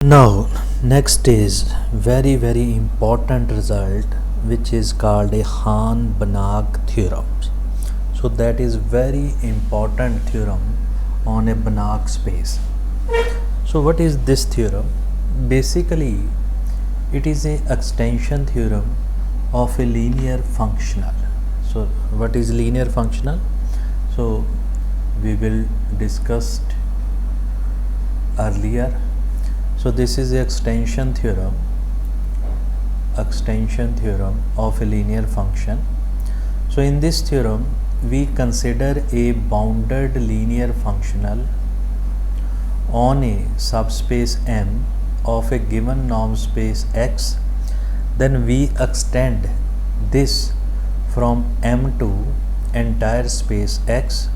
Now, next is very important result which is called a Hahn-Banach theorem. So that is very important theorem on a Banach space. So what is this theorem? Basically, it is a extension theorem of a linear functional. So what is linear functional? So we will discuss earlier. So this is the extension theorem of a linear function. So in this theorem we consider a bounded linear functional on a subspace M of a given norm space X. Then we extend this from M to entire space X.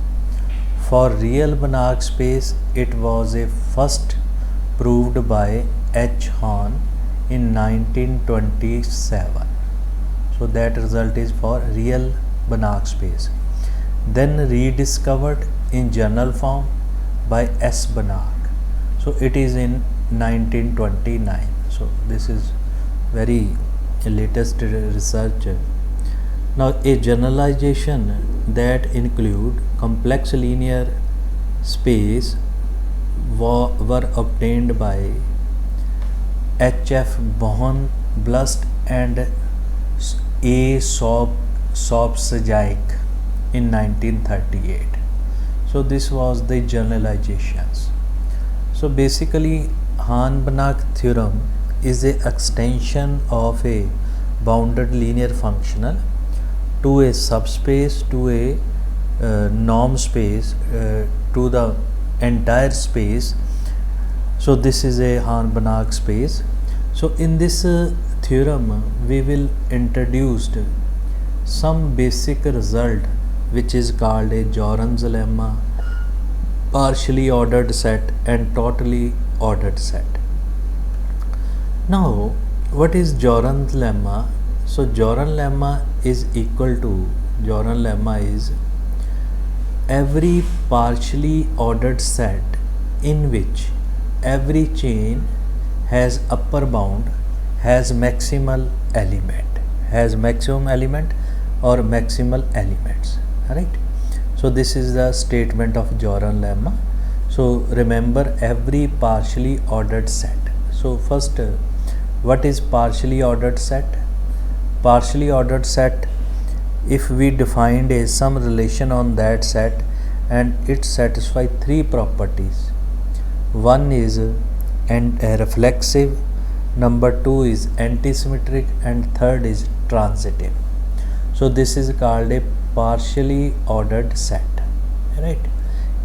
For real Banach space, it was a first proved by H. Hahn in 1927. So that result is for real Banach space. Then rediscovered in general form by S. Banach. So it is in 1929. So this is very latest research. Now a generalization that include complex linear space were obtained by H.F. Bohn, Blust and A. Sobzscyk in 1938. So this was the generalizations. So basically Hahn-Banach theorem is a extension of a bounded linear functional to a subspace, to a norm space, to the entire space. So this is a Hahn-Banach space. So in this theorem we will introduce some basic result which is called a Jordan's lemma, partially ordered set and totally ordered set. Now what is Jordan's lemma? So Jordan's lemma is equal to, Jordan's lemma is every partially ordered set in which every chain has upper bound has maximal element, has maximum element or maximal elements, right? So this is the statement of Jordan's lemma. So remember every partially ordered set. So first, what is partially ordered set? Partially ordered set, if we defined a some relation on that set and it satisfies three properties. One is reflexive, number two is antisymmetric, and third is transitive. So this is called a partially ordered set, right,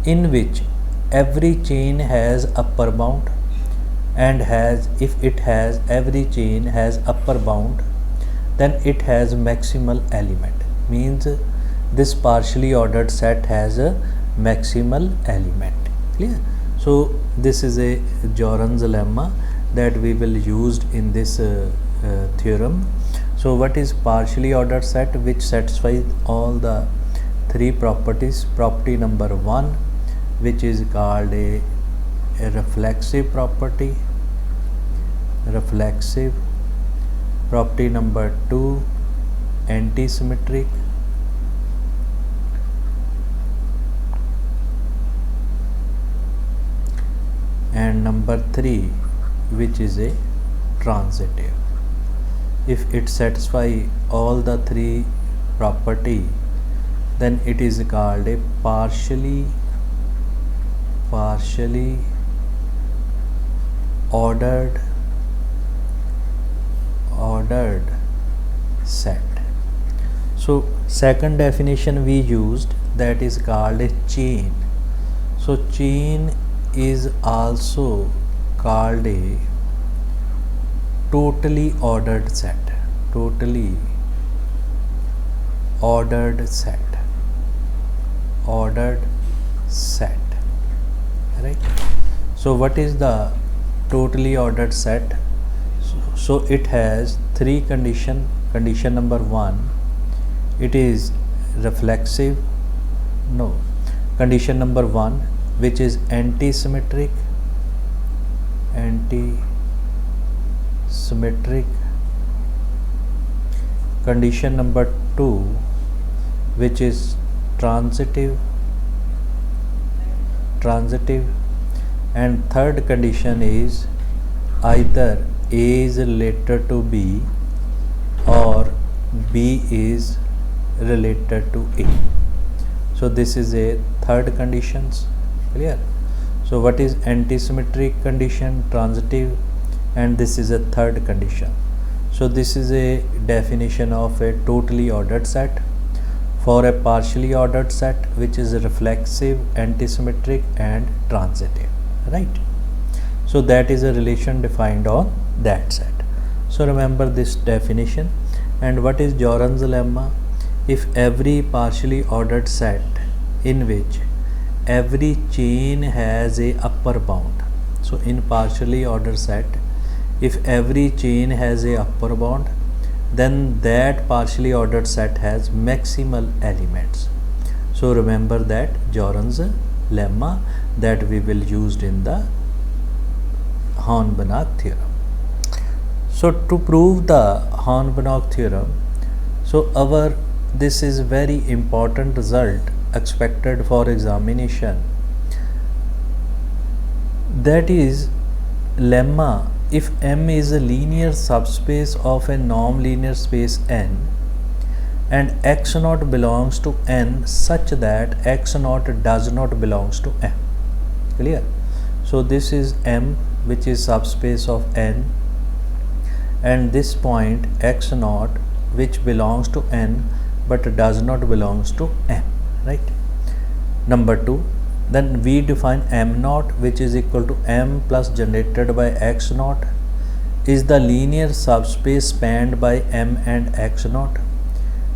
in which every chain has upper bound and every chain has upper bound, then it has maximal element, means this partially ordered set has a maximal element. Clear? So this is a Jordan's lemma that we will use in this theorem. So what is partially ordered set? Which satisfies all the three properties. Property number one, which is called a reflexive property, reflexive. Property number two, antisymmetric. And number three, which is a transitive. If it satisfies all the three property, then it is called a partially ordered set. So second definition we used, that is called a chain. So chain is also called a totally ordered set, totally ordered set, right? So what is the totally ordered set? So it has three condition. Condition number one, it is reflexive. No, condition number one, which is antisymmetric, antisymmetric, symmetric condition number 2, which is transitive, and third condition is either A is related to B or B is related to A. So this is a third conditions. Clear? So what is antisymmetric condition? Transitive, and this is a third condition. So this is a definition of a totally ordered set. For a partially ordered set which is reflexive, antisymmetric and transitive, right? So that is a relation defined on that set. So remember this definition. And what is Jordan's lemma? If every partially ordered set in which every chain has a upper bound, so in partially ordered set, if every chain has a upper bound, then that partially ordered set has maximal elements. So remember that Jordan's lemma that we will use in the Horn-Banach theorem. So to prove the Horn-Banach theorem, so this is very important result expected for examination. That is lemma, if M is a linear subspace of a norm-linear space N and X0 belongs to N such that X0 does not belongs to M. Clear? So this is M, which is subspace of N, and this point X0 which belongs to N but does not belongs to M, right? Number 2, then we define M0, which is equal to M plus generated by X0 is the linear subspace spanned by M and X0.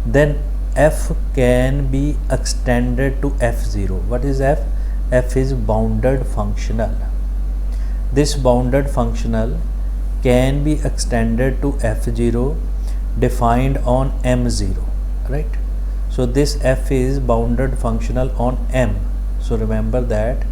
Then F can be extended to F0. What is F? F is bounded functional. This bounded functional can be extended to F0 defined on M0, right? So this F is bounded functional on M. So remember that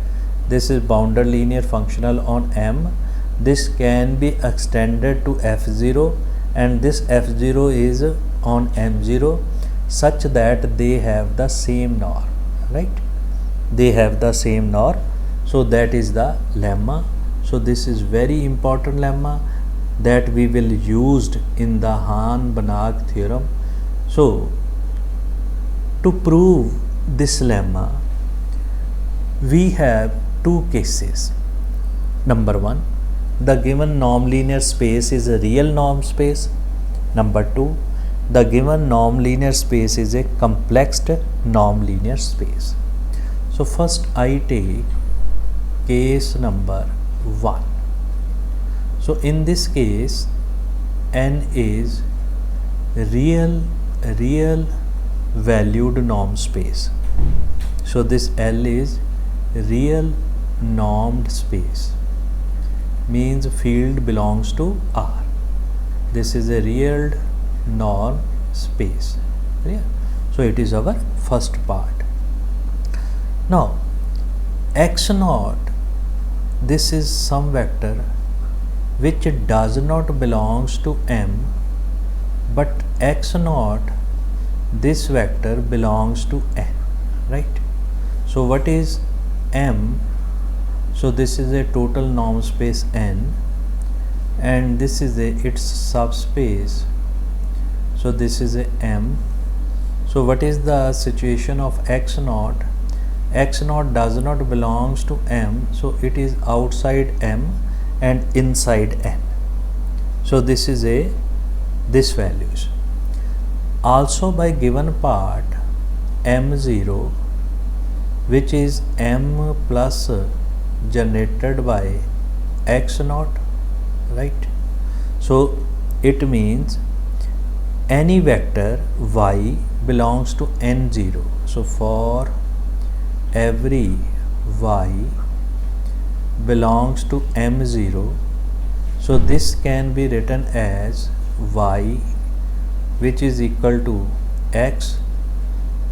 this is bounded linear functional on M. This can be extended to F0 and this F0 is on M0 such that they have the same norm, right? They have the same norm. So that is the lemma. So this is very important lemma that we will used in the Horn-Banach theorem. So to prove this lemma, we have two cases. Number 1, the given norm linear space is a real norm space. Number 2, the given norm linear space is a complexed norm linear space. So first I take case number 1. So in this case N is real valued norm space. So this L is real normed space, means field belongs to R. This is a real norm space. Yeah. So it is our first part. Now X0, this is some vector which does not belongs to M, but X0, this vector belongs to N, right? So what is M? So this is a total norm space N and this is its subspace. So this is a M. So what is the situation of X0? X0 does not belongs to M, so it is outside M and inside N. So this is this values. Also by given part M0, which is M plus generated by X0, right? So it means any vector Y belongs to N0. So for every Y belongs to M0, so this can be written as Y, which is equal to X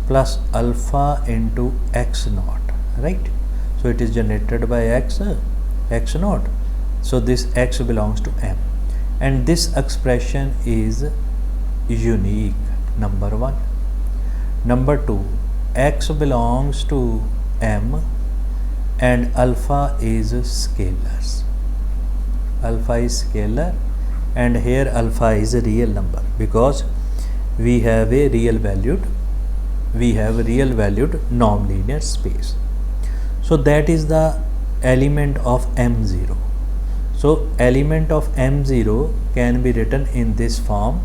plus alpha into X0, right? So it is generated by X0. So this X belongs to M. and this expression is unique, number 1. Number 2, x belongs to M and alpha is scalars. Alpha is scalar and here alpha is a real number because we have a real valued non-linear space. So that is the element of M0. So element of M0 can be written in this form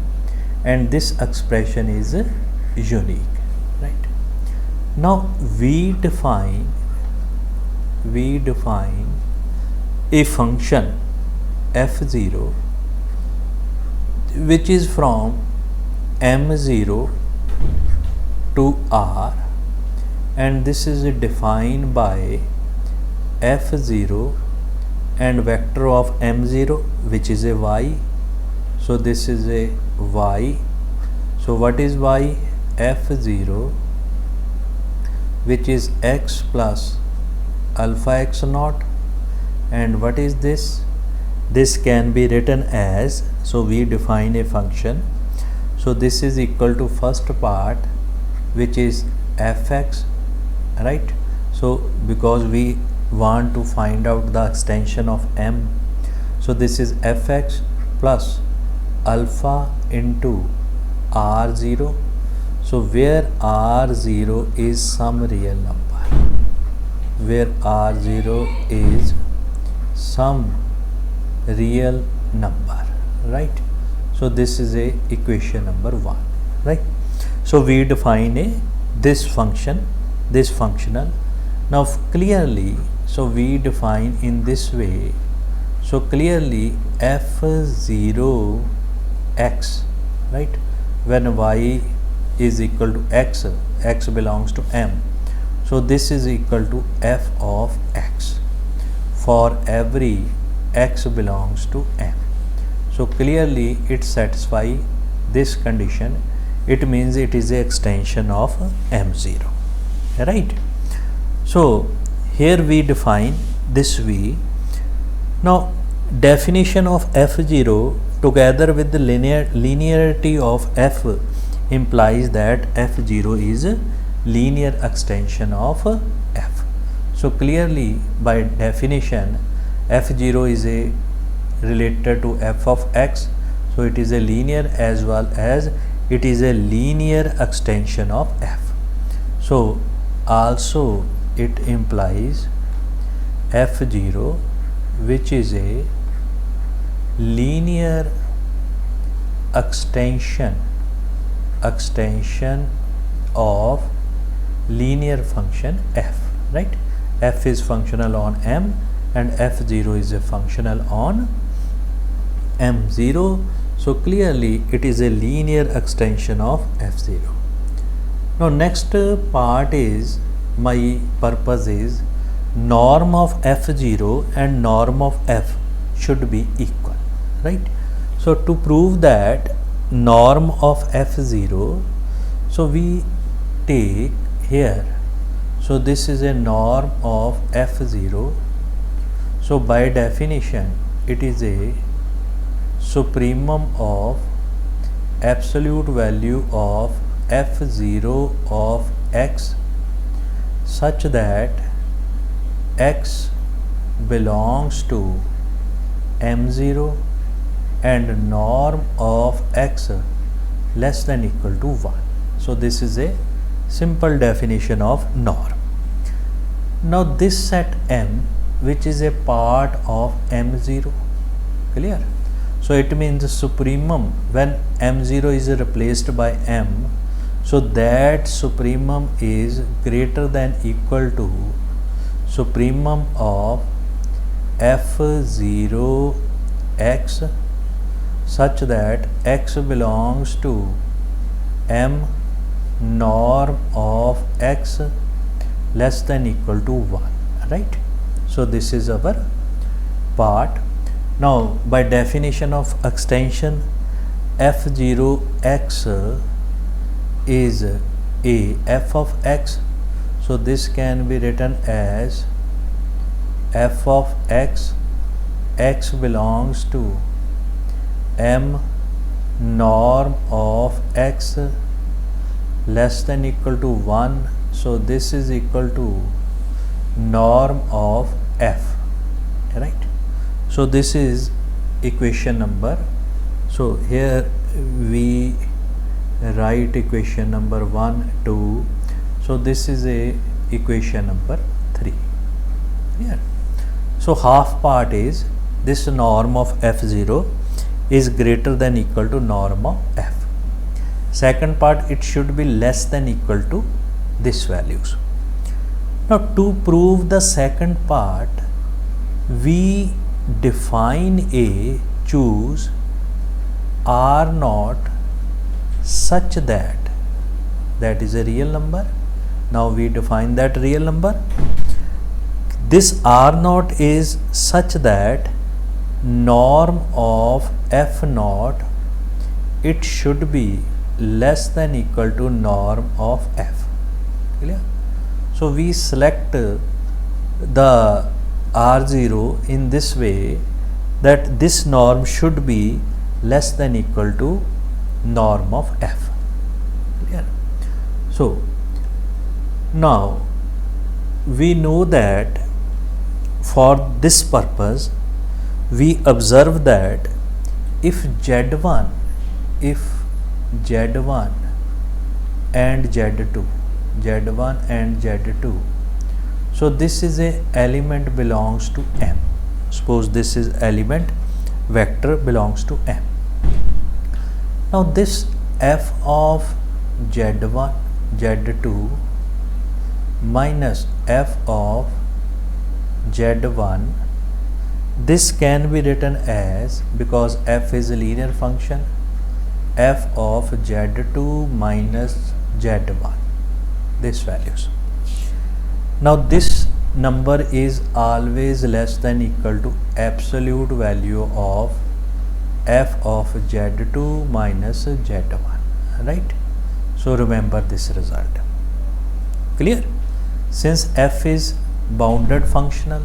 and this expression is unique, right? Now we define a function f0 which is from M0 to R, and this is defined by f0 and vector of M0 which is a y. So this is a y. So what is y? f0 which is x plus alpha x naught, and what is this? This can be written as, so we define a function, so this is equal to first part which is fx, right? So because we want to find out the extension of M, so this is fx plus alpha into r0, so where r0 is some real number, where r0 is some real number, right? So this is a equation number 1, right? So we define this function, this functional. Now clearly, so we define in this way, so clearly f0 x, right, when y is equal to x, x belongs to M, so this is equal to f of x for every x belongs to M. So clearly it satisfies this condition, it means it is a extension of M0, right? So here we define this way. Now definition of f0 together with the linearity of f implies that f0 is a linear extension of f. So clearly by definition f0 is a related to f of x, so it is a linear as well as it is a linear extension of f. So also it implies f0 which is a linear extension of linear function f, right? F is functional on M and f0 is a functional on M0, so clearly it is a linear extension of f0. Now next part is, my purpose is norm of f0 and norm of f should be equal, right? So to prove that norm of f0, so we take here, so this is a norm of f0, so by definition it is a supremum of absolute value of f0 of x such that x belongs to M0 and norm of x less than equal to 1. So this is a simple definition of norm. Now this set M which is a part of M0, clear? So it means supremum when M0 is replaced by M, so that supremum is greater than equal to supremum of f0 x such that x belongs to M norm of x less than equal to 1, right? So this is our part. Now by definition of extension, f0x is a f of x, so this can be written as f of x, x belongs to m norm of x less than equal to 1, so this is equal to norm of f, right? So this is equation number, so here we write equation number 1, 2, so this is a equation number 3. Here, so half part is this norm of f0 is greater than equal to norm of f. Second part, it should be less than equal to this values. Now to prove the second part, we define a choose r naught such that is a real number. Now we define that real number. This r naught is such that norm of f naught, it should be less than equal to norm of f. Clear? So we select the r0 in this way that this norm should be less than equal to norm of f. Clear? So now we know that for this purpose we observe that if z1 and z2, so this is a element belongs to M. Suppose this is element vector belongs to M. Now this f of z1 z2 minus f of z1, this can be written as, because f is a linear function, f of z2 minus z1, this values. Now this number is always less than equal to absolute value of f of z2 minus z1, right? So remember this result. Clear? Since f is bounded functional,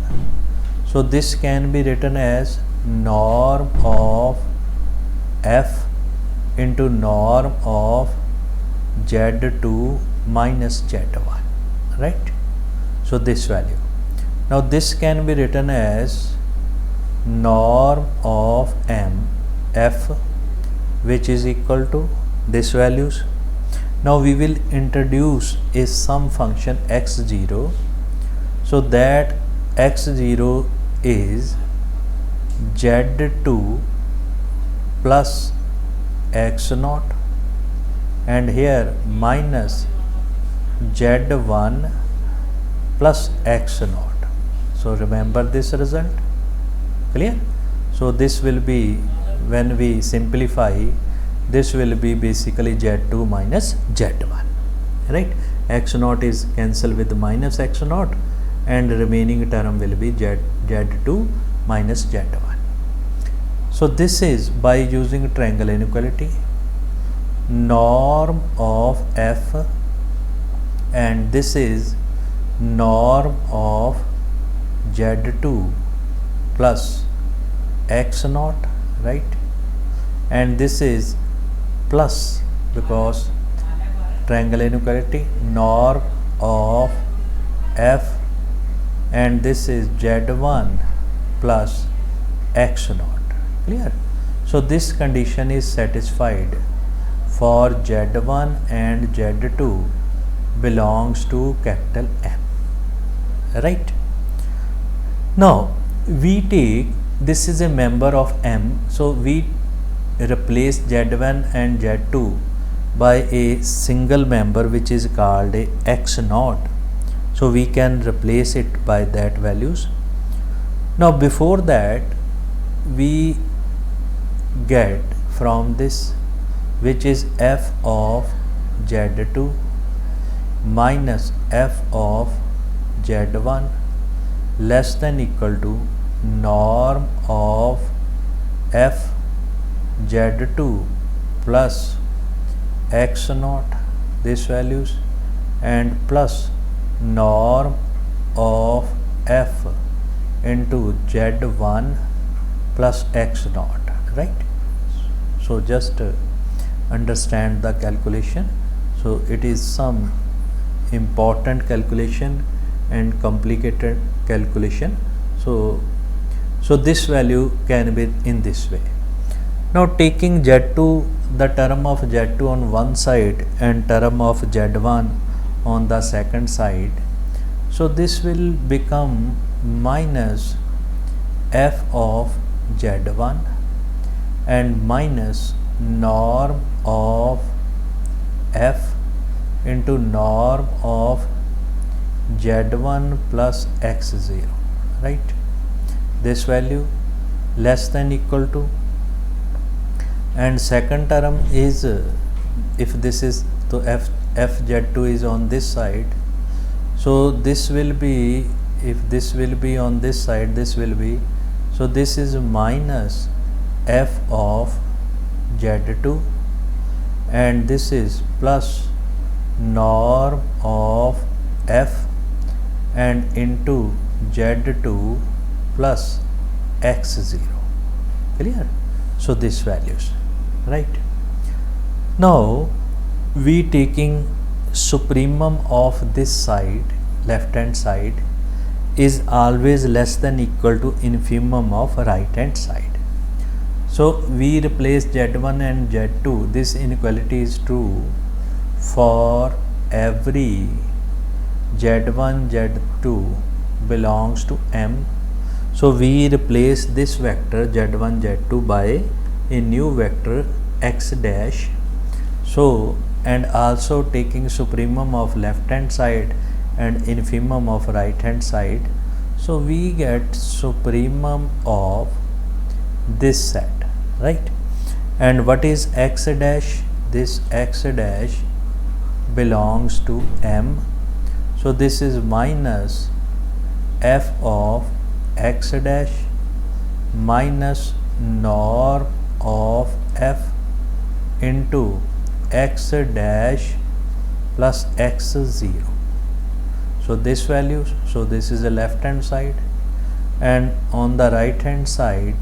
so this can be written as norm of f into norm of z2 minus z1, right? So this value. Now this can be written as norm of m f, which is equal to this values. Now we will introduce a sum function x0, so that x0 is z2 plus x0 and here minus z1 plus x0. So remember this result. Clear? So this will be, when we simplify, this will be basically z2 minus z1, right? x0 is cancelled with minus x0 and remaining term will be z2 minus z1. So this is by using triangle inequality, norm of f, and this is norm of z2 plus x0, right? And this is plus, because triangle inequality, norm of f, and this is z1 plus x0. Clear? So this condition is satisfied for z1 and z2 belongs to capital M, right? Now we take, this is a member of M, so we replace z1 and z2 by a single member which is called a x0. So we can replace it by that values. Now before that we get from this, which is f of z2 minus f of z1 less than equal to norm of f z2 plus x0, this values, and plus norm of f into z1 plus x0, right? So just understand the calculation. So it is some important calculation and complicated calculation. So this value can be in this way. Now taking Z2, the term of Z2 on one side and term of Z1 on the second side, so this will become minus f of Z1 and minus norm of f into norm of Z1 plus x0, right? This value less than equal to, and second term is if this is, so f z2 is on this side, so this will be, if this will be on this side, this will be, so this is minus f of z2 and this is plus norm of f and into z2 plus x0. Clear? So this values, right? Now we taking supremum of this side, left hand side, is always less than equal to infimum of right hand side. So we replace z1 and z2. This inequality is true for every z1 z2 belongs to M. So we replace this vector z1 z2 by a new vector x dash. So and also taking supremum of left hand side and infimum of right hand side, so we get supremum of this set, right? And what is x dash? This x dash belongs to M, so this is minus f of x dash minus norm of f into x dash plus x0. So this value, so this is the left hand side, and on the right hand side,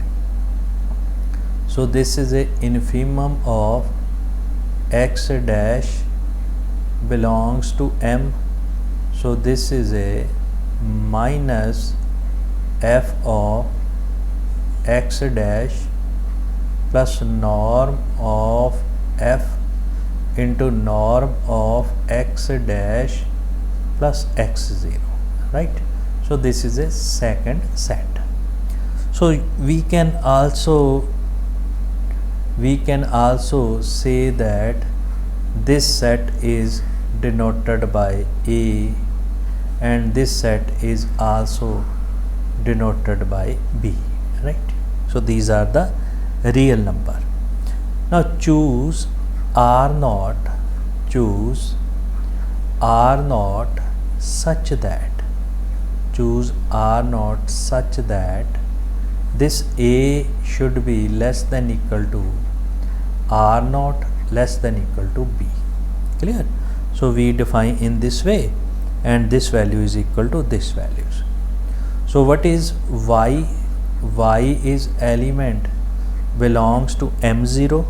so this is a infimum of x dash belongs to M, so this is a minus f of x dash plus norm of f into norm of x dash plus x0, right? So this is a second set. So we can also say that this set is denoted by A and this set is also denoted by B, right? So these are the real number. Now choose R0, choose R0 such that, choose R0 such that this A should be less than equal to R0 less than equal to B. Clear? So we define in this way and this value is equal to this values. So what is Y? Y is element belongs to M0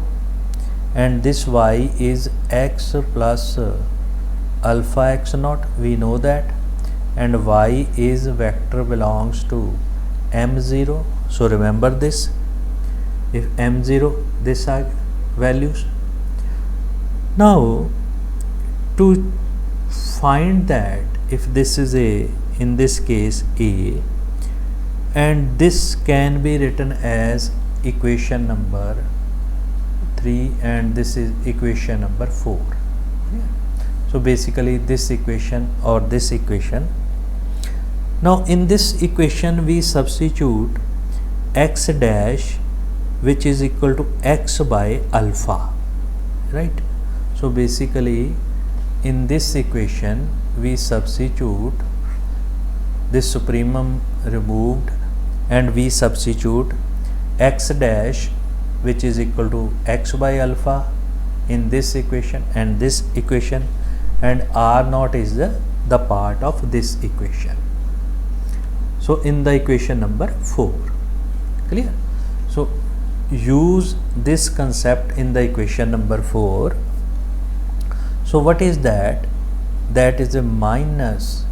and this Y is x plus alpha x0, we know that, and Y is vector belongs to M0. So remember this, if M0, this are values. Now to find that if this is A, in this case A, and this can be written as equation number 3 and this is equation number 4. Yeah. So basically this equation or this equation. Now in this equation we substitute x dash which is equal to x by alpha, right? So basically in this equation we substitute this supremum removed and we substitute x dash which is equal to x by alpha in this equation and this equation, and R0 is the part of this equation. So in the equation number 4. Clear? So use this concept in the equation number 4. So what is that? That is a minus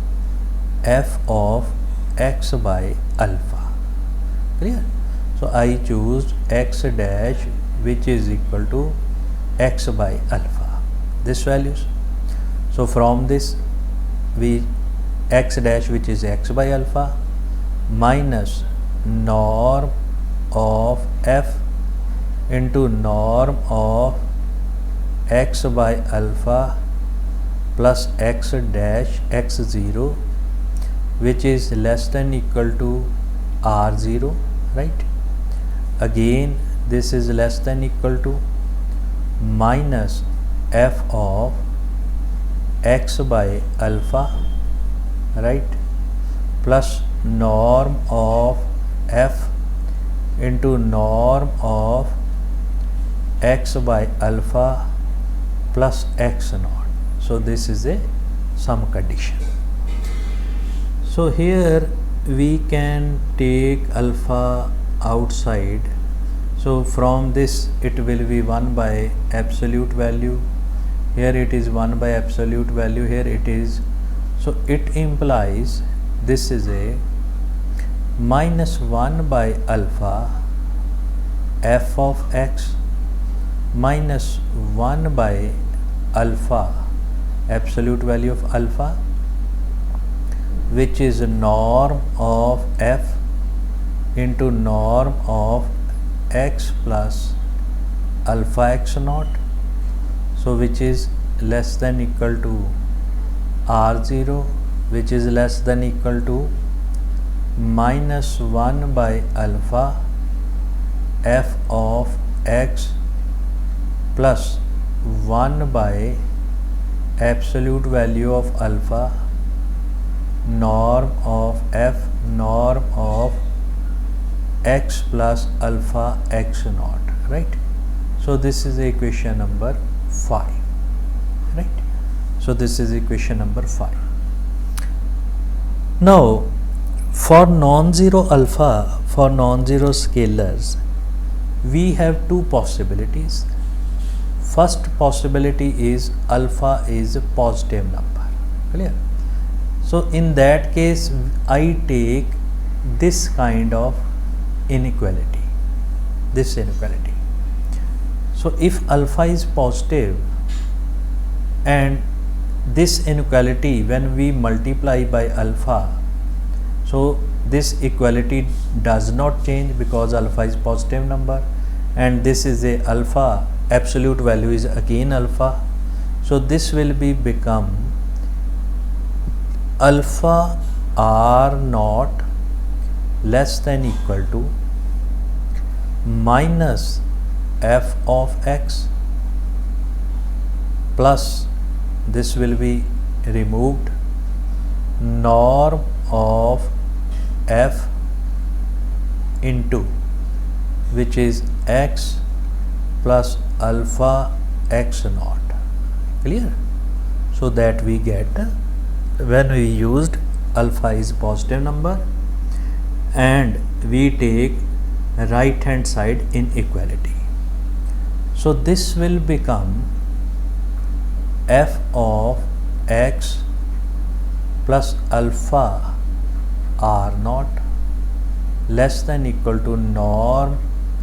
f of x by alpha. Clear? So I choose x dash which is equal to x by alpha, this values. So from this we x dash which is x by alpha minus norm of f into norm of x by alpha plus x dash x0 which is less than equal to r0, right? Again this is less than equal to minus f of x by alpha, right, plus norm of f into norm of x by alpha plus x naught. So this is a sum condition. So here we can take alpha outside. So from this it will be 1 by absolute value, here it is 1 by absolute value, here it is. So it implies this is a minus 1 by alpha f of x minus 1 by alpha absolute value of alpha which is norm of f into norm of x plus alpha x naught, so which is less than equal to r0 which is less than equal to minus 1 by alpha f of x plus 1 by absolute value of alpha norm of f norm of x plus alpha x naught, right? So this is equation number 5, right? So this is equation number 5. Now for non-zero alpha, for non-zero scalars, we have two possibilities. First possibility is alpha is a positive number, clear? So in that case I take this kind of inequality, this inequality. So if alpha is positive and this inequality when we multiply by alpha, so this equality does not change because alpha is positive number and this is a alpha, absolute value is again alpha. So this will be become alpha r naught less than equal to minus f of x plus this will be removed norm of f into which is x plus alpha x naught, clear? So that we get when we used alpha is positive number and we take right hand side inequality. So this will become f of x plus alpha r naught less than equal to norm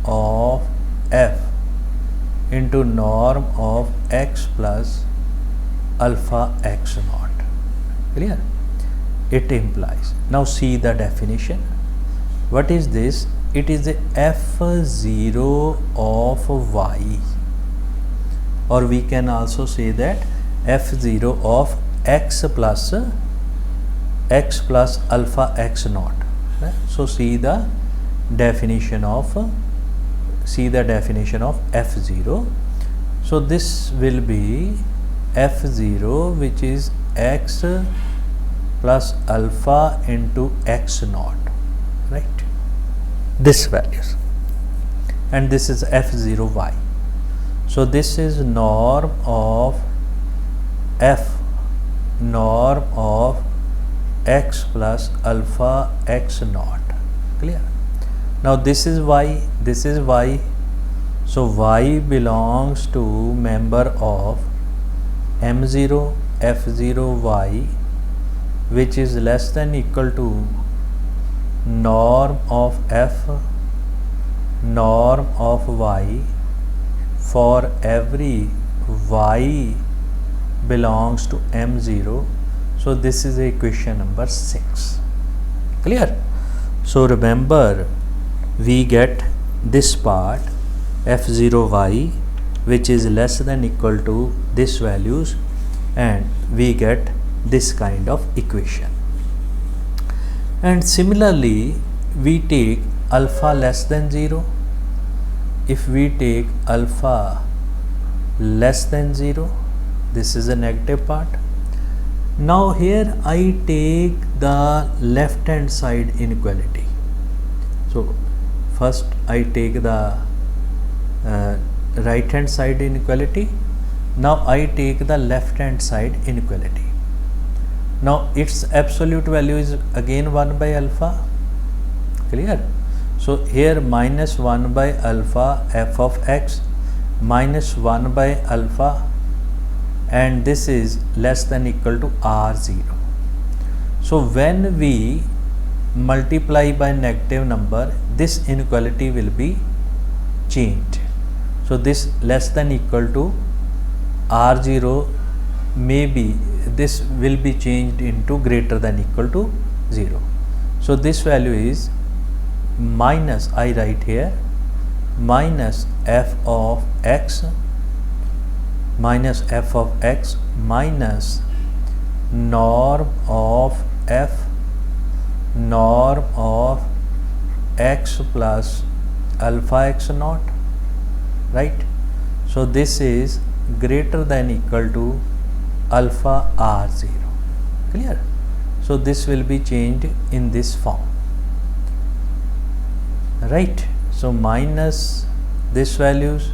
of f into norm of x plus alpha x naught, clear? It implies. Now see the definition. What is this? It is a f0 of y, or we can also say that f0 of x plus alpha x naught, right? So see the definition of f0. So this will be f0 which is x plus alpha into x naught, right? This values, and this is f0y. So this is norm of f norm of x plus alpha x naught, clear? Now this is y, So y belongs to member of m0 f0 y, which is less than equal to norm of f norm of y for every y belongs to m0. So this is equation number 6. Clear? So remember, we get this part f0y, which is less than equal to this values, and we get this kind of equation. And similarly, we take alpha less than 0. If we take alpha less than 0, this is a negative part. Now here I take the left hand side inequality. So first I take the right hand side inequality. Now I take the left hand side inequality. Now its absolute value is again 1 by alpha. Clear? So here minus 1 by alpha f of x minus 1 by alpha, and this is less than equal to r0. So when we multiply by negative number, this inequality will be changed. So this less than equal to r0, maybe this will be changed into greater than equal to 0. So this value is minus, I write here, minus f of x minus f of x minus norm of f norm of x plus alpha x naught, right? So this is greater than equal to alpha r0. Clear? So this will be changed in this form, right? So minus this values,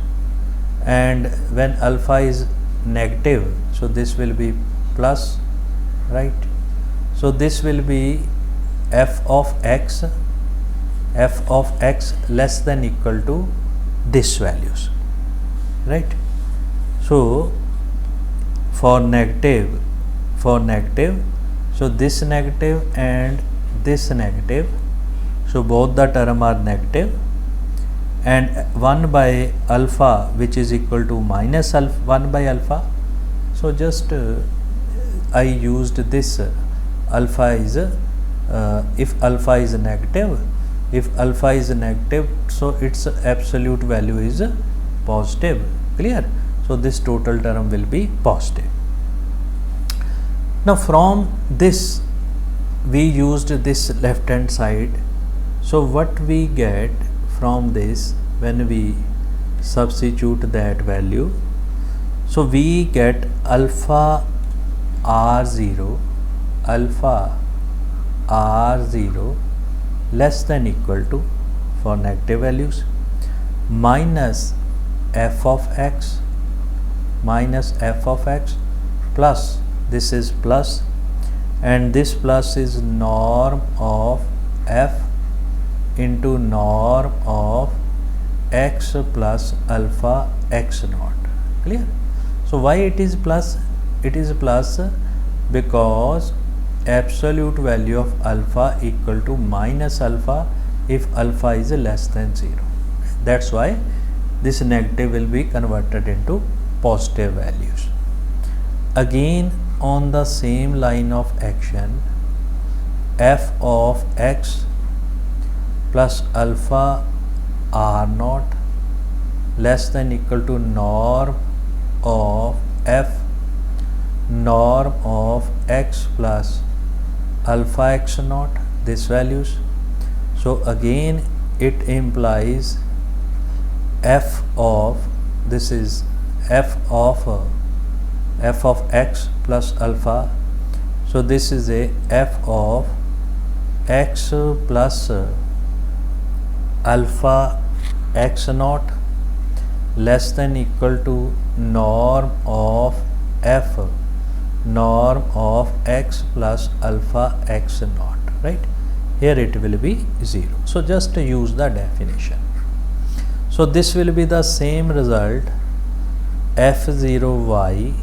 and when alpha is negative, so this will be plus, right? So this will be f of x less than equal to this values, right? So for negative, so this negative and this negative, so both the term are negative, and 1 by alpha, which is equal to minus 1 by alpha. So just I used this alpha is if alpha is negative, so its absolute value is positive. Clear? So this total term will be positive. Now from this we used this left hand side. So what we get from this when we substitute that value, so we get alpha r0 less than equal to, for negative values, minus f of x plus, this is plus, and this plus is norm of f into norm of x plus alpha x naught. Clear? So why it is plus? It is plus because absolute value of alpha equal to minus alpha if alpha is less than 0. That's why this negative will be converted into positive values. Again on the same line of action, f of x plus alpha r naught less than equal to norm of f norm of x plus alpha x naught, this values. So again it implies f of, this is f of x plus alpha. So this is a f of x plus alpha x naught less than equal to norm of f norm of x plus alpha x naught, right? Here it will be 0. So just use the definition. So this will be the same result, f0y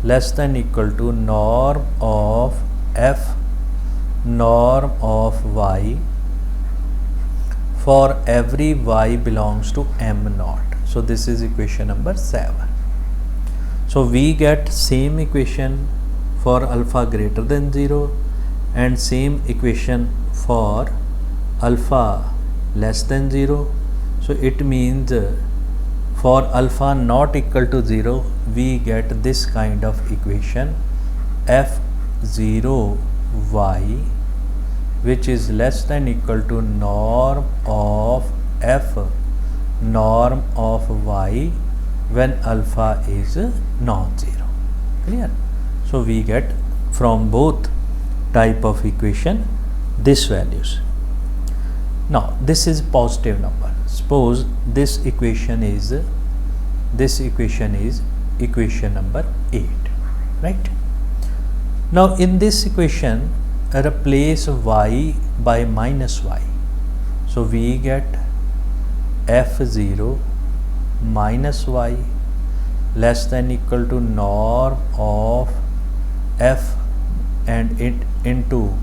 less than equal to norm of f norm of y for every y belongs to m naught. So this is equation number 7. So we get same equation for alpha greater than 0 and same equation for alpha less than 0. So it means for alpha not equal to 0 we get this kind of equation, f0 y which is less than equal to norm of f norm of y when alpha is non-zero. Clear? So we get from both type of equation this values. Now this is positive number. Suppose this equation is equation number 8, right? Now in this equation replace y by minus y. So we get f0 minus y less than equal to norm of f and it into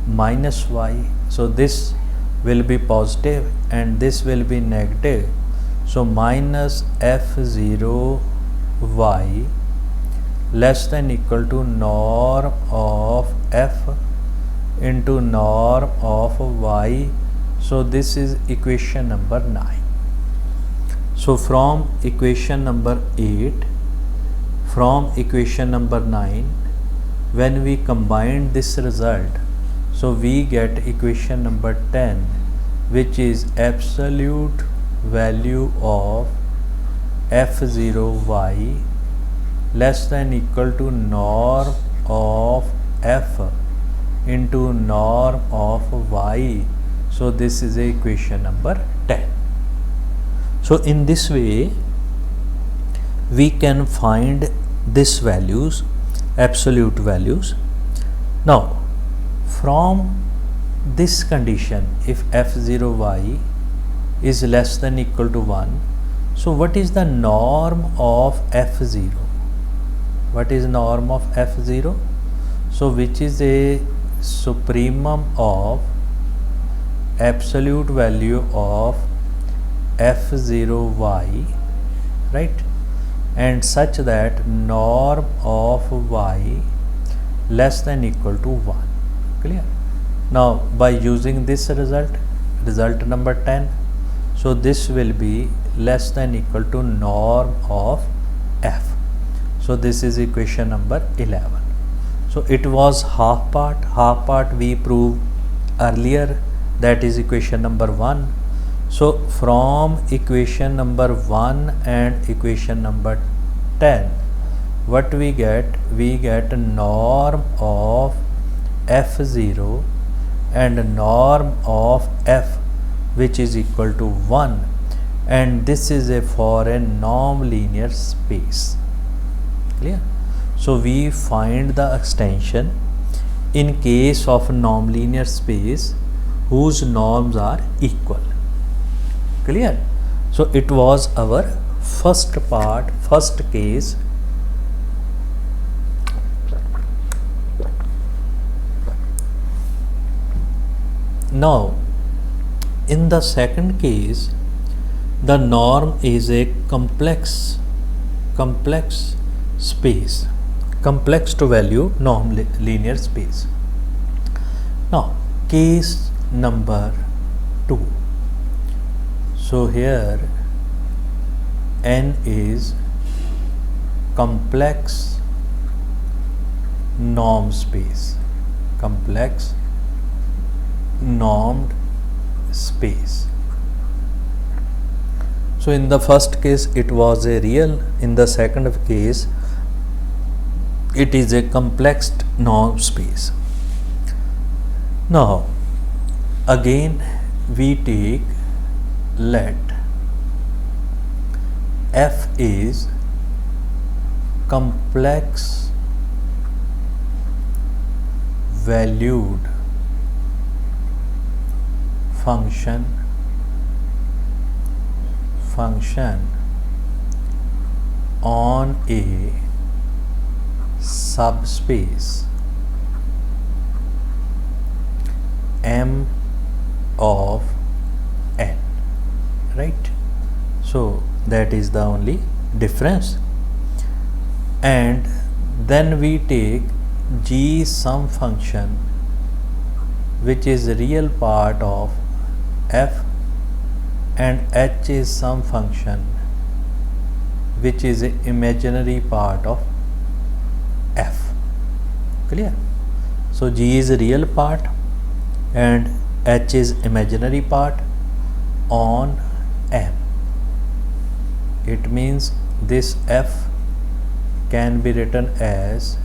minus y. So this will be positive and this will be negative. So minus f0 y less than equal to norm of f into norm of y. So this is equation number 9. So from equation number 8, from equation number 9, when we combine this result, so we get equation number 10, which is absolute value of f0y less than equal to norm of f into norm of y. So this is equation number 10. So in this way we can find this values, absolute values. Now from this condition, if f0y is less than equal to 1, so what is the norm of f0? What is norm of f0? So which is a supremum of absolute value of f0y, right, and such that norm of y less than equal to 1. Clear? Now by using this result number 10, so this will be less than equal to norm of f. So this is equation number 11. So it was half part we proved earlier, that is equation number 1. So from equation number 1 and equation number 10, what we get? We get a norm of f0 and norm of f which is equal to 1, and this is a for a non-linear space. Clear? So we find the extension in case of non-linear space whose norms are equal. Clear? So it was our first part, first case. Now in the second case, the norm is a complex space, complex to value non-linear space. Now case number 2. So here n is complex norm space, complex normed space. So in the first case it was a real, in the second case it is a complex norm space. Now again we take, let f is complex valued function function on a subspace M of n, right? So that is the only difference. And then we take g some function which is real part of f, and h is some function which is an imaginary part of f. Clear? So g is a real part and h is imaginary part on m. It means this f can be written as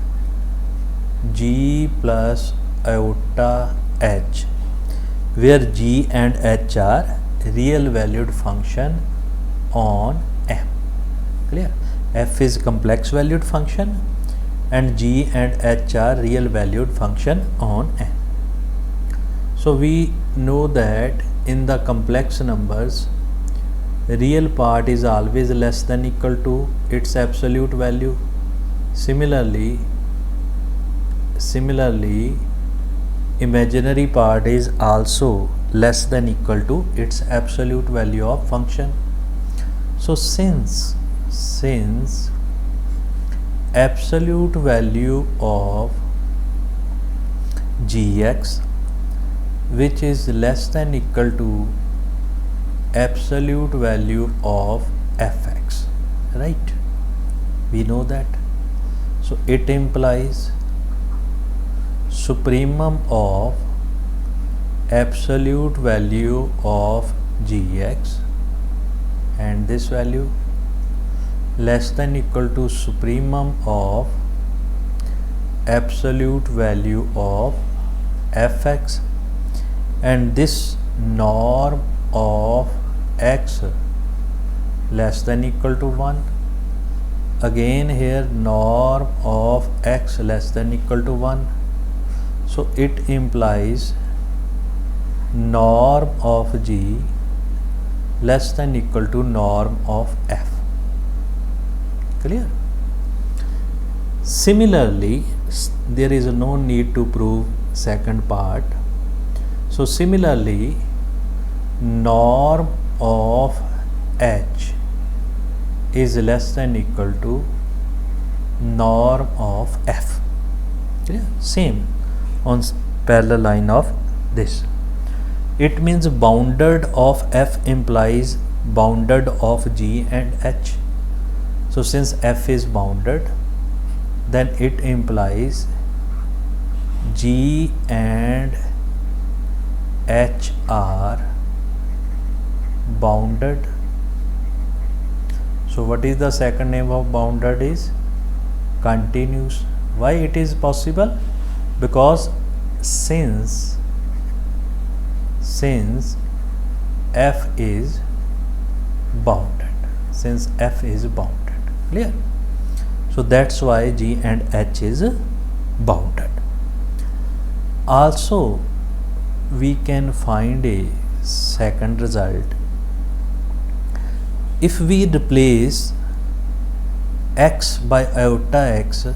g plus iota h, where g and h are real valued function on m. Clear? F is complex valued function and g and h are real valued function on n. So we know that in the complex numbers, real part is always less than equal to its absolute value. Similarly, imaginary part is also less than equal to its absolute value of function. So since absolute value of gx, which is less than equal to absolute value of fx, right? We know that. So it implies supremum of absolute value of gx and this value less than equal to supremum of absolute value of fx, and this norm of x less than equal to 1. Again here norm of x less than equal to 1. So it implies norm of g less than equal to norm of f. Clear? Similarly, there is no need to prove second part. So similarly, norm of h is less than equal to norm of f. Yeah, same on parallel line of this. It means bounded of f implies bounded of g and h. So since f is bounded, then it implies g and h are bounded. So what is the second name of bounded is continuous. Why it is possible? Because since f is bounded, clear? So that's why g and h is bounded. Also we can find a second result. If we replace x by iota x,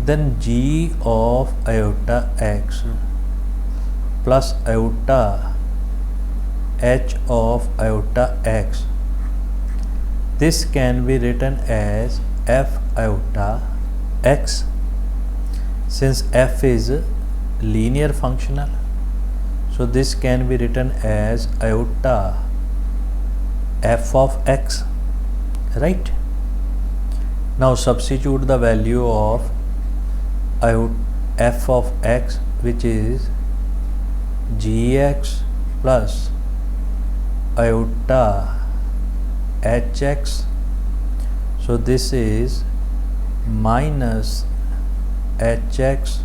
then g of iota x plus iota h of iota x, this can be written as f iota x. Since f is linear functional, so this can be written as iota f of x, right? Now substitute the value of f of x, which is gx plus iota hx. So this is minus hx,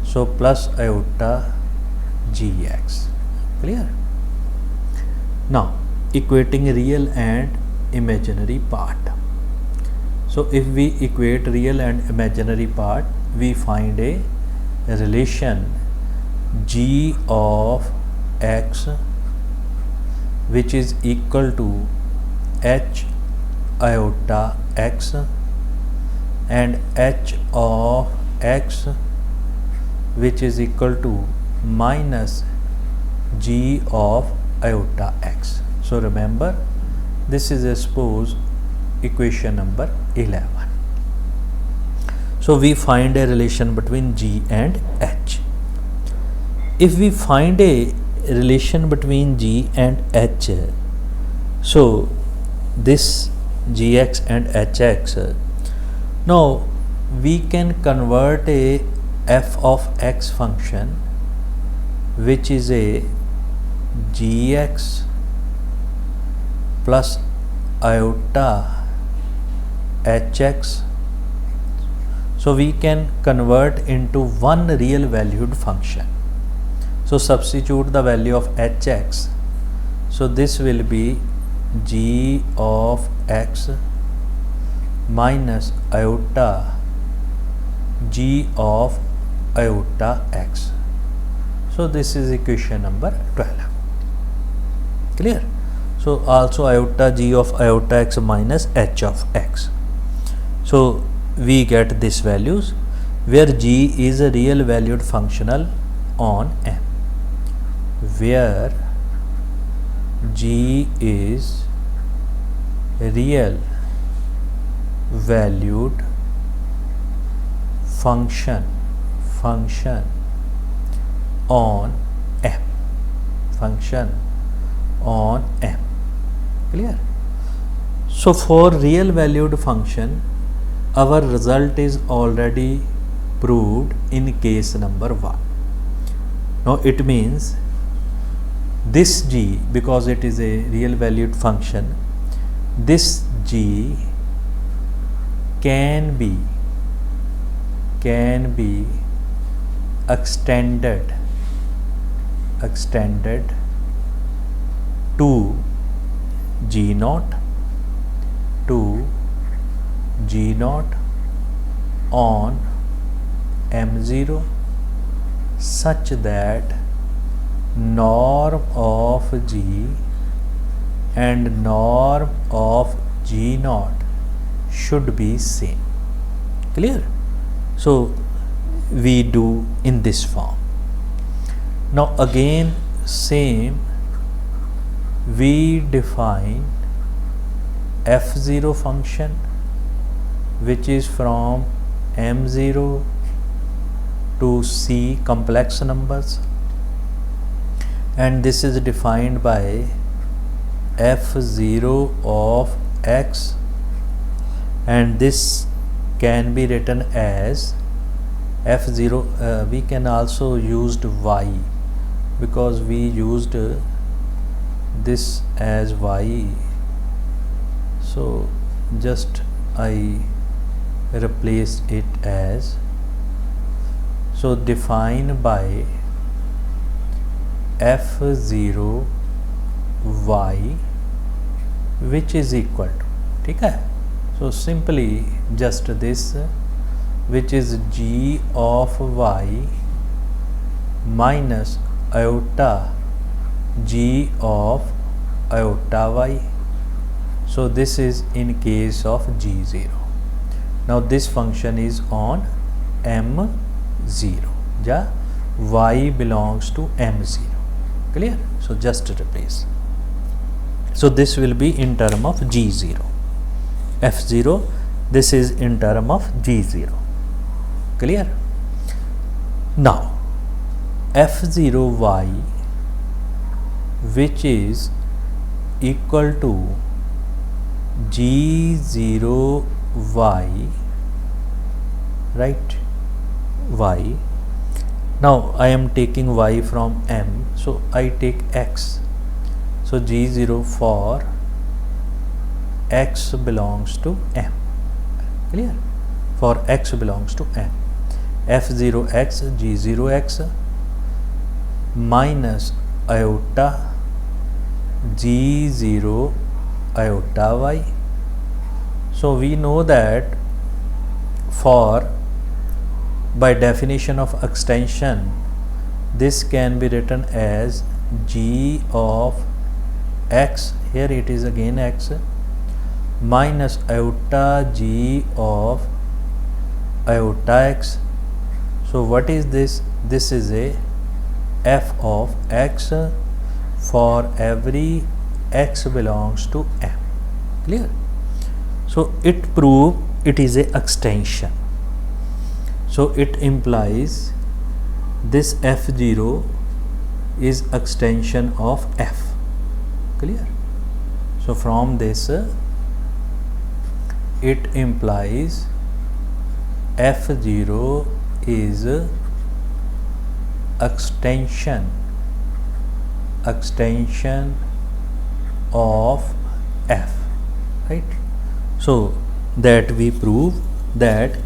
so plus iota gx. Clear? Now equating real and imaginary part. So if we equate real and imaginary part, we find a relation g of x which is equal to h iota x and h of x which is equal to minus g of iota x. So remember, this is suppose equation number 11. So we find a relation between g and h. If we find a relation between g and h, so this gx and hx, now we can convert a f of x function which is a gx plus iota hx, so we can convert into one real valued function. So substitute the value of hx, so this will be g of x minus iota g of iota x. So this is equation number 12. Clear? So also iota g of iota x minus h of x. So we get these values where g is a real valued functional on M, where g is real valued function on M, Clear? So for real valued function, our result is already proved in case number 1. Now it means this g, because it is a real valued function, this g can be extended to g naught on M0 such that norm of g and norm of g naught should be same. Clear? So we do in this form. Now again same, we define f0 function which is from M0 to C complex numbers, and this is defined by f0 of x, and this can be written as f0. We can also used y, because we used this as y, so just I replace it as, so define by f0 y which is equal to, ठीक है? So simply just this, which is g of y minus iota g of iota y. So this is in case of g0. Now this function is on M0, yeah, y belongs to M0. Clear? So just replace. So this will be in term of g0, f0, this is in term of g0. Clear? Now f0y which is equal to g0y, right, y. Now I am taking y from M, so I take x, so g0 for x belongs to M. Clear? For x belongs to M, f0x g0x minus iota g0 iota y. So we know that for, by definition of extension, this can be written as g of x, here it is again x, minus iota g of iota x. So what is this? This is a f of x for every x belongs to M. Clear? So it prove it is a extension. So it implies this f0 is extension of f. Clear? So from this it implies f0 is extension of f, right? So that we prove that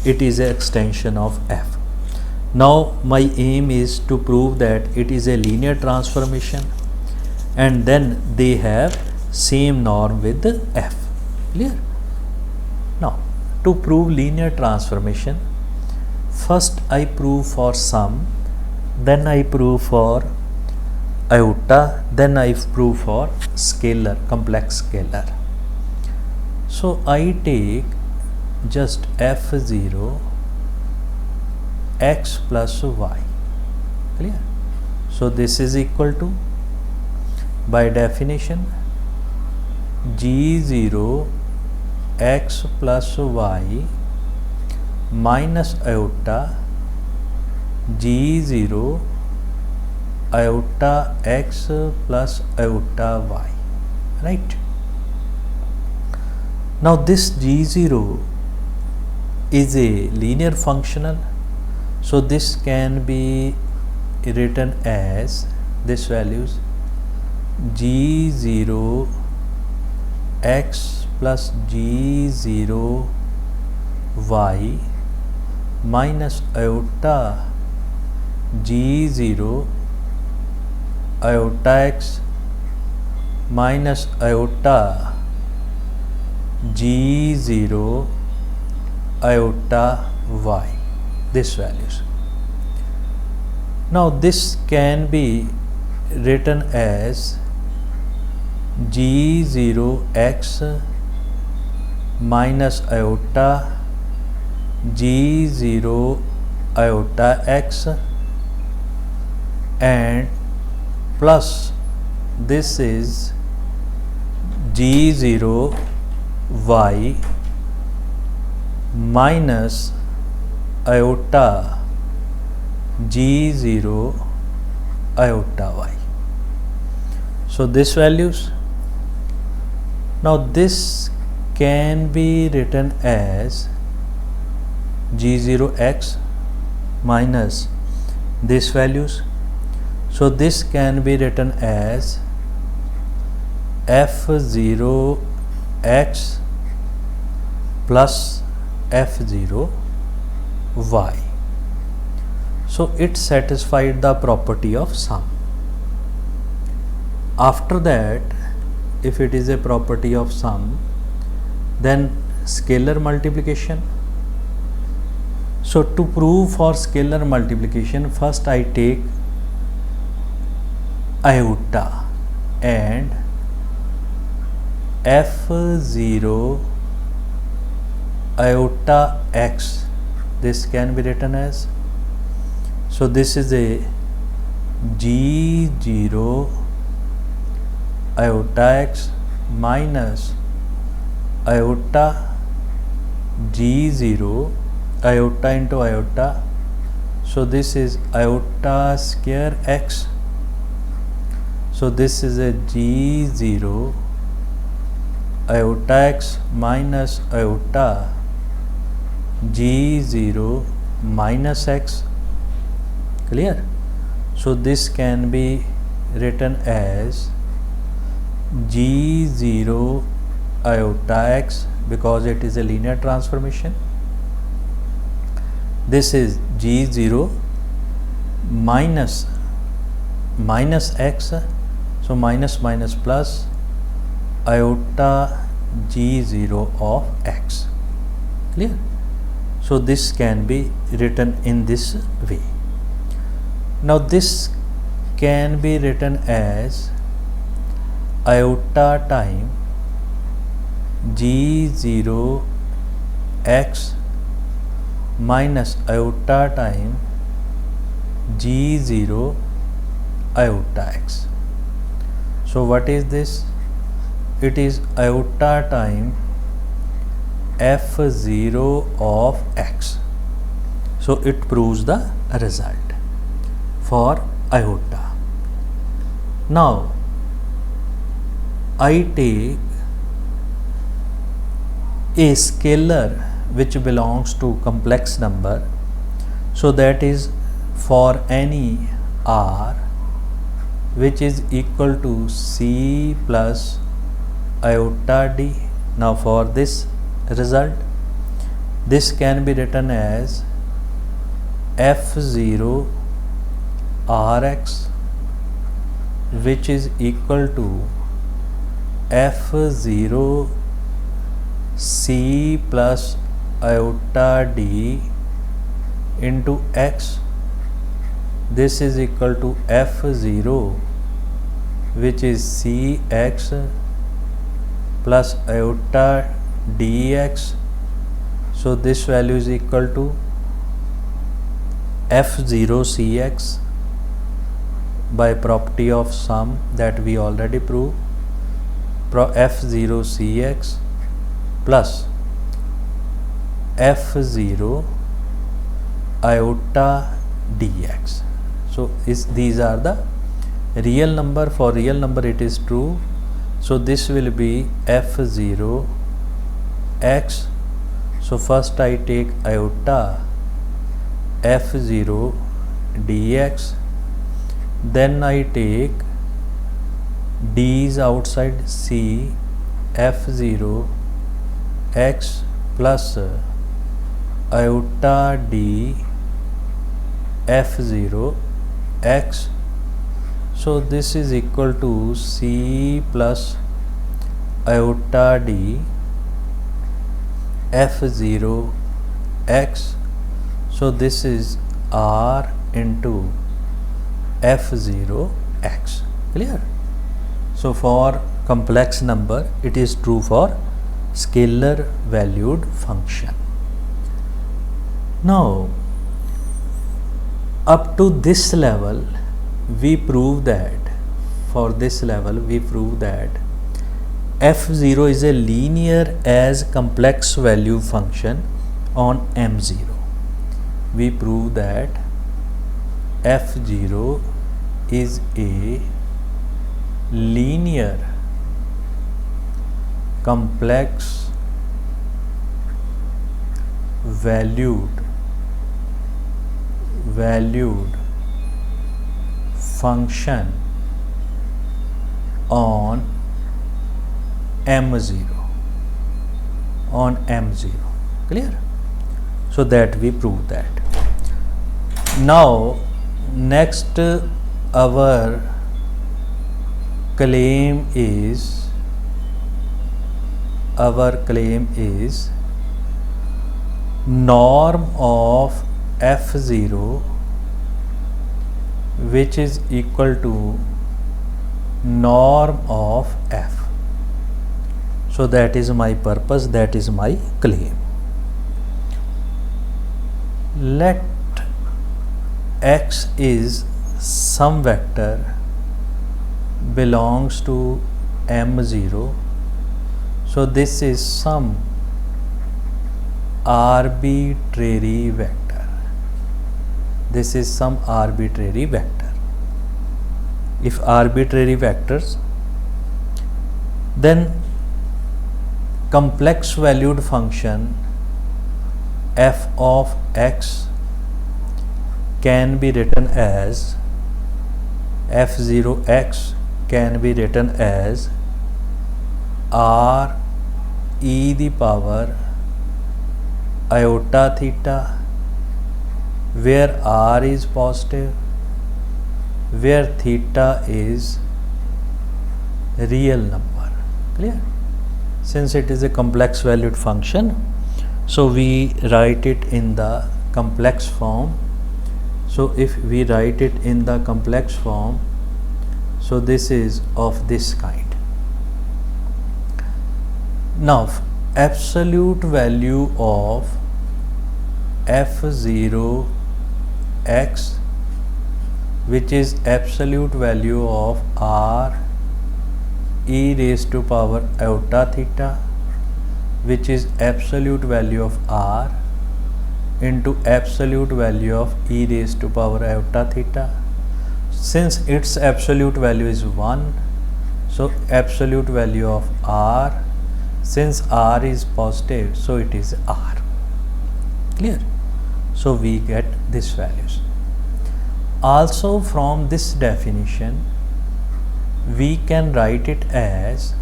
it is an extension of f. Now my aim is to prove that it is a linear transformation and then they have same norm with f. Clear? Now to prove linear transformation, first I prove for sum, then I prove for iota, then I prove for scalar, complex scalar. So I take just f0 x plus y. Clear? So this is equal to, by definition, g0 x plus y minus iota g0 iota x plus iota y, right? Now this g0 is a linear functional, so this can be written as this values g0 x plus g0 y minus iota g0 iota x minus iota g0 iota y, this values. Now this can be written as g0 x minus iota g0 iota x and plus this is g0 y minus iota g0 iota y. So this values. Now this can be written as g0 x minus this values. So this can be written as f0 x plus f0 y. So it satisfied the property of sum. After that, if it is a property of sum, then scalar multiplication. So to prove for scalar multiplication, first I take iota and f0 iota x, this can be written as, so this is a g0 iota x minus iota g0 iota into iota, so this is iota square x, so this is a g0 iota x minus iota g0 minus x. Clear? So this can be written as g0 iota x because it is a linear transformation. This is g0 minus x, so minus minus plus iota g0 of x. Clear? So this can be written in this way. Now this can be written as iota time g0 x minus iota time g0 iota x. So what is this? It is iota time f0 of x. So it proves the result for iota. Now I take a scalar which belongs to complex number, so that is for any r which is equal to c plus iota d. Now for this result, this can be written as f0 rx, which is equal to f0 c plus iota d into x. This is equal to f0, which is cx plus iota dx. So this value is equal to f0 cx by property of sum that we already proved, f0 cx plus f0 iota dx. So these are the real number. For real number it is true, so this will be f0 x. So first I take iota f0 dx, then I take d is outside, c f0 x plus iota d f0 x. So this is equal to c plus iota d f0 x. So this is r into f0 x. Clear? So for complex number it is true for scalar valued function. Now up to this level we prove that, for this level we prove that f0 is a linear as complex value function on m0. We prove that f0 is a linear complex valued function on m0. Clear? So that we prove that. Now next our claim is norm of f0 which is equal to norm of f. So that is my purpose, that is my claim. Let x is some vector belongs to m0. So this is some arbitrary vector. This is some arbitrary vector. If arbitrary vectors, then complex valued function f of x can be written as f0x can be written as r e the power iota theta, where r is positive, where theta is real number. Clear? Since it is a complex valued function, so we write it in the complex form. So if we write it in the complex form, so this is of this kind. Now absolute value of f0 x, which is absolute value of r e raised to power iota theta, which is absolute value of r into absolute value of e raised to power iota theta. Since its absolute value is 1, so absolute value of r, since r is positive, so it is r. Clear? So we get these values. Also from this definition we can write it as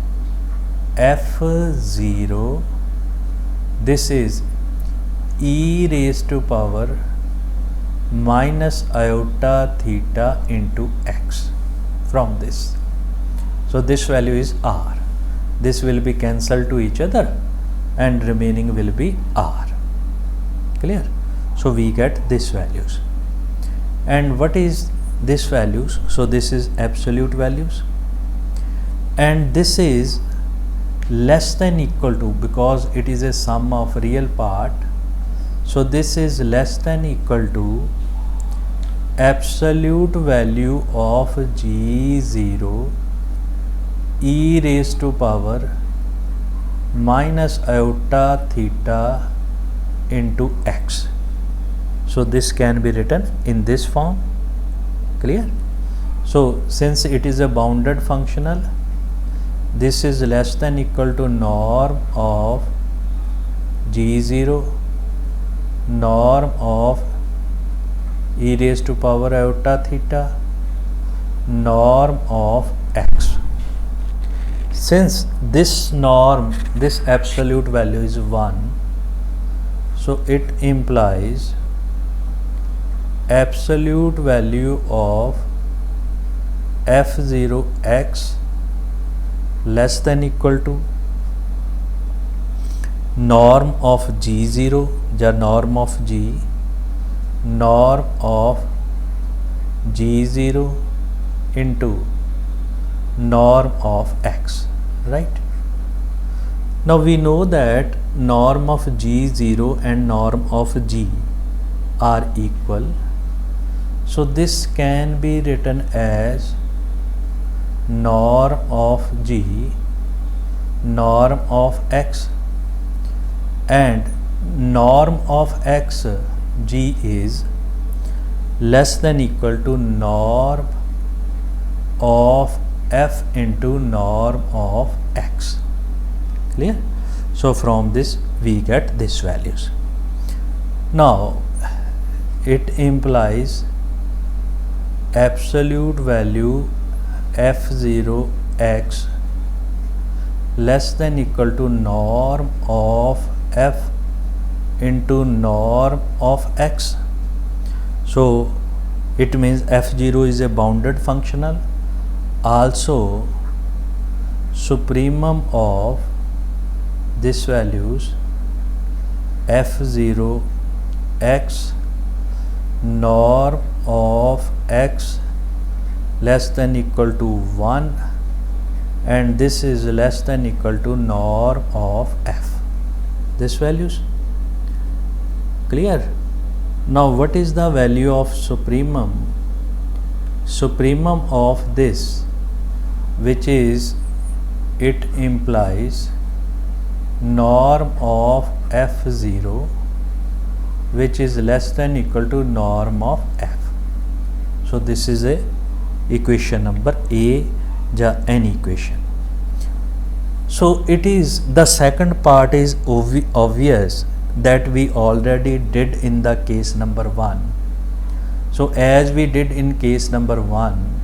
f0, this is e raised to power minus iota theta into x from this. So this value is r. This will be cancelled to each other and remaining will be r. Clear? So we get these values. And what is this values? So this is absolute values, and this is less than equal to, because it is a sum of real part, so this is less than equal to absolute value of g0 e raised to power minus iota theta into x. So this can be written in this form. Clear? So since it is a bounded functional, this is less than equal to norm of g0, norm of e raised to power iota theta, norm of x. Since this norm, this absolute value is 1, so it implies absolute value of f0x less than equal to norm of g0, या norm of g, norm of g0 into norm of x, right? Now we know that norm of g0 and norm of g are equal. So this can be written as norm of g, norm of x, and norm of x, g, is less than equal to norm of f into norm of x. Clear? So from this we get these values. Now it implies absolute value f0x less than equal to norm of f into norm of x. So it means f0 is a bounded functional. Also supremum of this values f0 x norm of x less than equal to 1, and this is less than equal to norm of f. This values. Clear? Now what is the value of supremum? Supremum of this, which is, it implies norm of f0 which is less than equal to norm of f. So this is a equation number A, ja n equation. So it is, the second part is obvious, that we already did in the case number 1. So as we did in case number 1,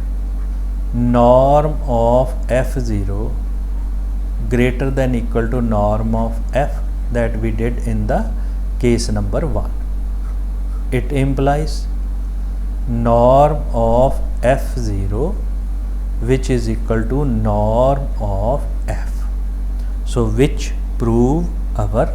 norm of f0 greater than equal to norm of f, that we did in the case number 1. It implies norm of f0 which is equal to norm of f. So which prove our